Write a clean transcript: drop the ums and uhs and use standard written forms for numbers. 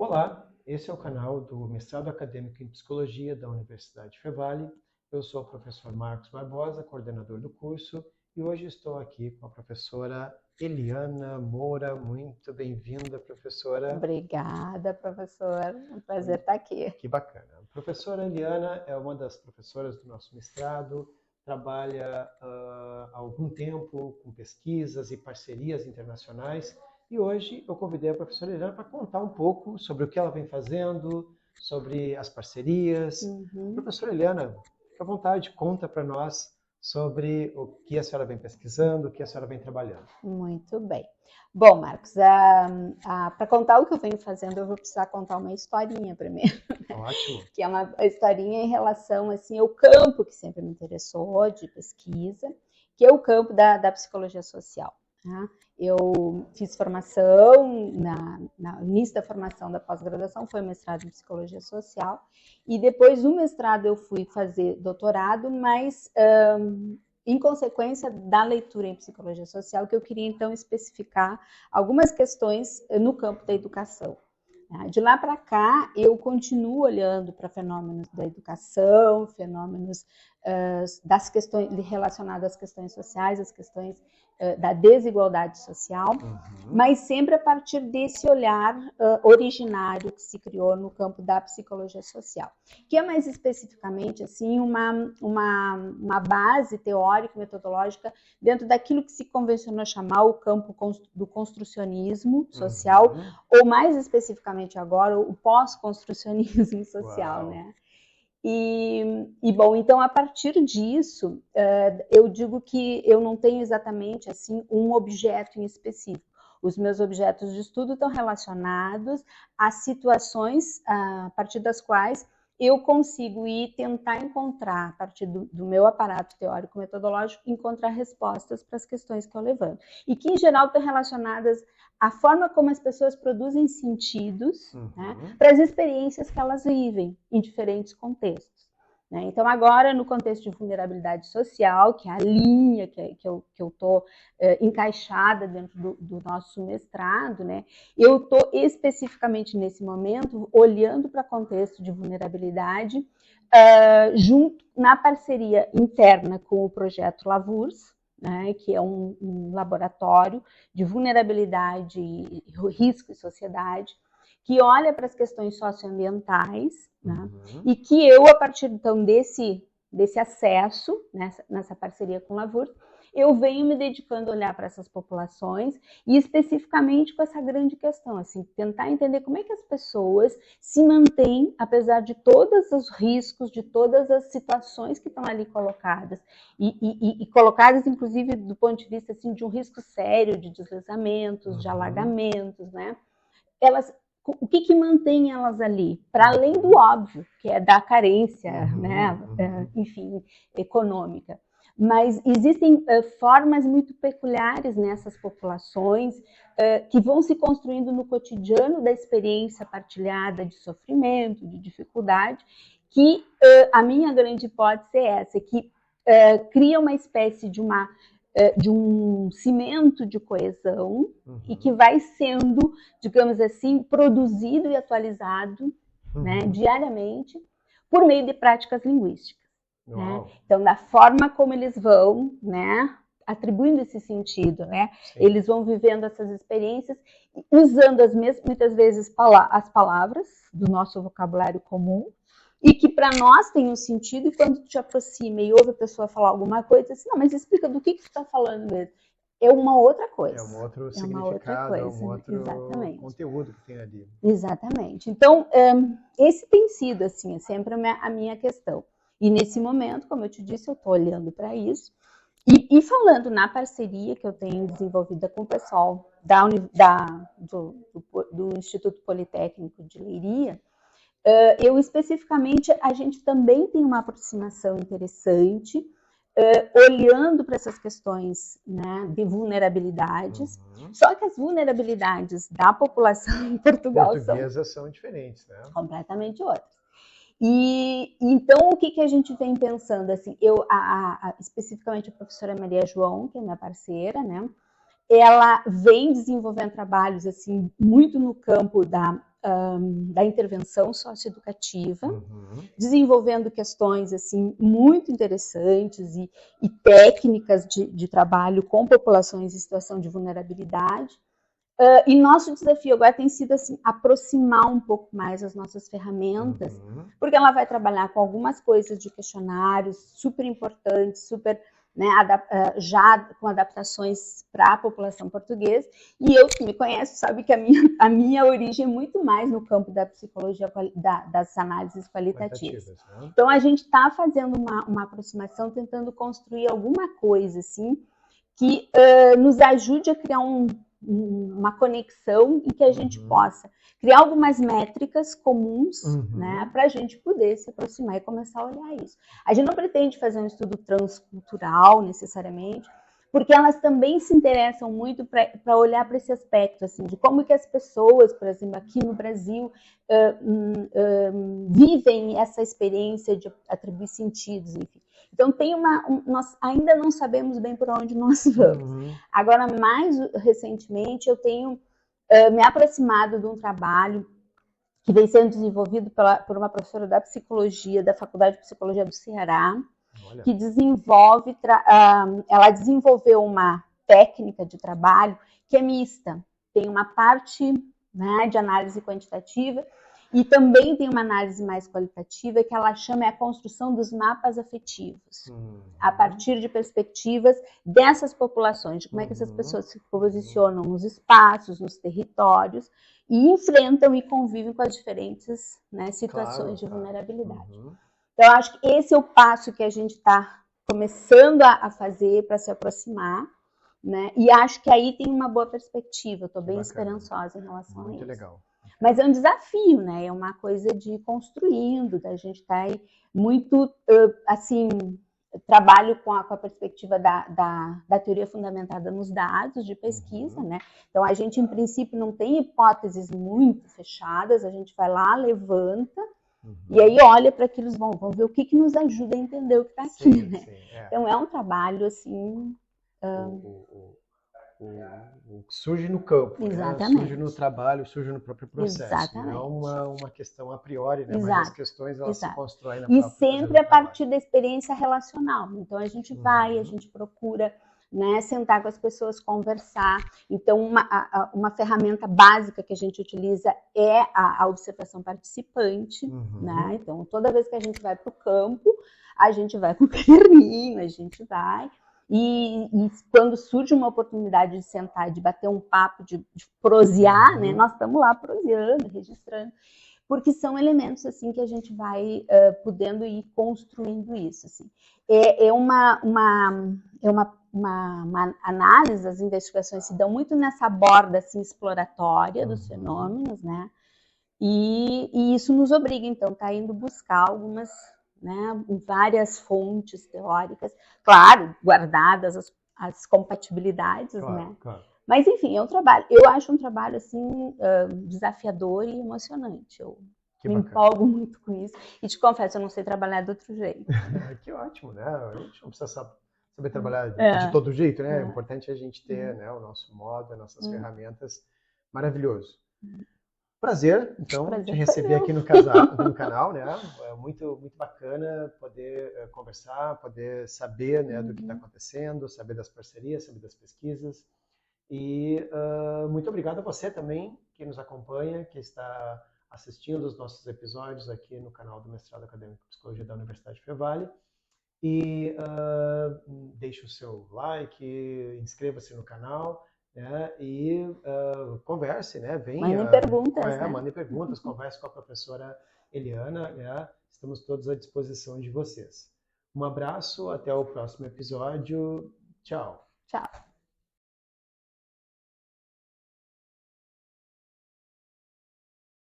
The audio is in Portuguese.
Olá, esse é o canal do Mestrado Acadêmico em Psicologia da Universidade Fevale. Eu sou o professor Marcos Barbosa, coordenador do curso, e hoje estou aqui com a professora Eliana Moura. Muito bem-vinda, professora. Obrigada, professor. É um prazer estar aqui. Que bacana. A professora Eliana é uma das professoras do nosso mestrado, trabalha há algum tempo com pesquisas e parcerias internacionais. E hoje eu convidei a professora Eliana para contar um pouco sobre o que ela vem fazendo, sobre as parcerias. Professora Eliana, fique à vontade, conta para nós sobre o que a senhora vem pesquisando, o que a senhora vem trabalhando. Muito bem. Bom, Marcos, para contar o que eu venho fazendo, eu vou precisar contar uma historinha primeiro. Ótimo. Que é uma historinha em relação assim, ao campo que sempre me interessou de pesquisa, que é o campo da psicologia social. Tá? Eu fiz formação, no início da formação da pós-graduação, foi mestrado em psicologia social, e depois do mestrado eu fui fazer doutorado, mas em consequência da leitura em psicologia social, que eu queria então especificar algumas questões no campo da educação. De lá para cá, eu continuo olhando para fenômenos da educação, fenômenos das questões relacionadas às questões sociais, às questões da desigualdade social, mas sempre a partir desse olhar originário que se criou no campo da psicologia social, que é mais especificamente assim uma base teórica e metodológica dentro daquilo que se convencionou chamar o campo do construcionismo social, ou mais especificamente agora, o pós-construcionismo social, Uau. né? E bom, então a partir disso, eu digo que eu não tenho exatamente assim um objeto em específico. Os meus objetos de estudo estão relacionados a situações a partir das quais eu consigo ir tentar encontrar, a partir do meu aparato teórico-metodológico, encontrar respostas para as questões que eu levanto. E que, em geral, estão relacionadas à forma como as pessoas produzem sentidos, né, para as experiências que elas vivem em diferentes contextos. Né? Então, agora, no contexto de vulnerabilidade social, que é a linha que eu estou encaixada dentro do nosso mestrado, né? Eu estou especificamente nesse momento olhando para o contexto de vulnerabilidade, junto na parceria interna com o projeto Lavurs, né, que é um laboratório de vulnerabilidade, risco e sociedade, que olha para as questões socioambientais, né, e que eu, a partir então desse acesso, nessa parceria com o Lavurs, eu venho me dedicando a olhar para essas populações e especificamente com essa grande questão, assim, tentar entender como é que as pessoas se mantêm, apesar de todos os riscos, de todas as situações que estão ali colocadas, e colocadas, inclusive, do ponto de vista assim, de um risco sério de deslizamentos, de alagamentos, né? O que mantém elas ali? Para além do óbvio, que é da carência, né? Enfim, econômica. Mas existem formas muito peculiares nessas populações que vão se construindo no cotidiano da experiência partilhada de sofrimento, de dificuldade, que a minha grande hipótese é essa, que cria uma espécie de um cimento de coesão e que vai sendo, digamos assim, produzido e atualizado né, diariamente por meio de práticas linguísticas. Né? Então, da forma como eles vão, né, atribuindo esse sentido, né, eles vão vivendo essas experiências, usando muitas vezes as palavras do nosso vocabulário comum, e que para nós tem um sentido, e quando tu te aproxima e ouve a pessoa falar alguma coisa, assim, não, mas explica do que tu está falando mesmo. É uma outra coisa. É um outro significado, é um outro conteúdo que tem ali. Exatamente. Então, esse tem sido, assim, sempre a minha questão. E nesse momento, como eu te disse, eu estou olhando para isso. E falando na parceria que eu tenho desenvolvida com o pessoal do Instituto Politécnico de Leiria, eu especificamente, a gente também tem uma aproximação interessante, olhando para essas questões né, de vulnerabilidades, só que as vulnerabilidades da população em Portugal são diferentes, né? Completamente outras. E então, o que a gente vem pensando, assim, especificamente a professora Maria João, que é minha parceira, né? Ela vem desenvolvendo trabalhos, assim, muito no campo da da intervenção socioeducativa, desenvolvendo questões assim muito interessantes e técnicas de trabalho com populações em situação de vulnerabilidade. E nosso desafio agora tem sido assim, aproximar um pouco mais as nossas ferramentas, porque ela vai trabalhar com algumas coisas de questionários super importantes, super, né, já com adaptações para a população portuguesa. E eu, que me conhece, sabe que a minha origem é muito mais no campo da psicologia, das análises qualitativas. Né? Então, a gente está fazendo uma aproximação, tentando construir alguma coisa assim, que nos ajude a criar uma conexão em que a gente possa criar algumas métricas comuns, né, para a gente poder se aproximar e começar a olhar isso. A gente não pretende fazer um estudo transcultural necessariamente, porque elas também se interessam muito para olhar para esse aspecto, assim, de como que as pessoas, por exemplo, aqui no Brasil, vivem essa experiência de atribuir sentidos, enfim. Então, nós ainda não sabemos bem por onde nós vamos. Agora, mais recentemente, eu tenho me aproximado de um trabalho que vem sendo desenvolvido por uma professora da psicologia, da Faculdade de Psicologia do Ceará, que ela desenvolveu uma técnica de trabalho que é mista. Tem uma parte, né, de análise quantitativa e também tem uma análise mais qualitativa que ela chama a construção dos mapas afetivos, a partir de perspectivas dessas populações, de como é que essas pessoas se posicionam nos espaços, nos territórios e enfrentam e convivem com as diferentes, né, situações de vulnerabilidade. Então, eu acho que esse é o passo que a gente está começando a fazer para se aproximar, né? E acho que aí tem uma boa perspectiva, estou bem esperançosa em relação a isso. Muito legal. Mas é um desafio, né? É uma coisa de ir construindo, da gente estar aí muito, assim, trabalho com a perspectiva da teoria fundamentada nos dados de pesquisa, né? Então, a gente, em princípio, não tem hipóteses muito fechadas, a gente vai lá, levanta, e aí olha para aquilo, vamos ver o que nos ajuda a entender o que está aqui, né? Sim, Então, é um trabalho, assim... O que surge no campo, né? Surge no trabalho, surge no próprio processo. Exatamente. Não uma questão a priori, né? Mas as questões elas se constroem na própria E sempre a partir da experiência relacional. Então, a gente vai, a gente procura, né, sentar com as pessoas, conversar. Então, uma ferramenta básica que a gente utiliza é a observação participante, né? Então, toda vez que a gente vai para o campo, a gente vai com o caderninho, a gente vai... E quando surge uma oportunidade de sentar, de bater um papo, de prosear, né? Nós estamos lá proseando, registrando, porque são elementos assim que a gente vai podendo ir construindo isso. Assim. É uma análise, as investigações se dão muito nessa borda assim, exploratória dos fenômenos, né? E isso nos obriga, então, a estar indo buscar algumas... né, várias fontes teóricas, claro, guardadas as compatibilidades, né? Claro. Mas, enfim, é um trabalho, eu acho um trabalho, assim, desafiador e emocionante. Eu me empolgo muito com isso. E te confesso, eu não sei trabalhar de outro jeito. Que ótimo, né? A gente não precisa saber trabalhar de todo jeito, né? O importante é a gente ter, né, o nosso modo, as nossas ferramentas. Maravilhoso. Prazer, então, te receber aqui no canal, né? É muito, muito bacana poder conversar, poder saber, né, do que está acontecendo, saber das parcerias, saber das pesquisas. E muito obrigado a você também que nos acompanha, que está assistindo os nossos episódios aqui no canal do Mestrado Acadêmico em Psicologia da Universidade Fevale. E deixe o seu like, inscreva-se no canal. E converse, né? Mandem perguntas. Mandem perguntas, converse com a professora Eliana. Né? Estamos todos à disposição de vocês. Um abraço, até o próximo episódio. Tchau. Tchau.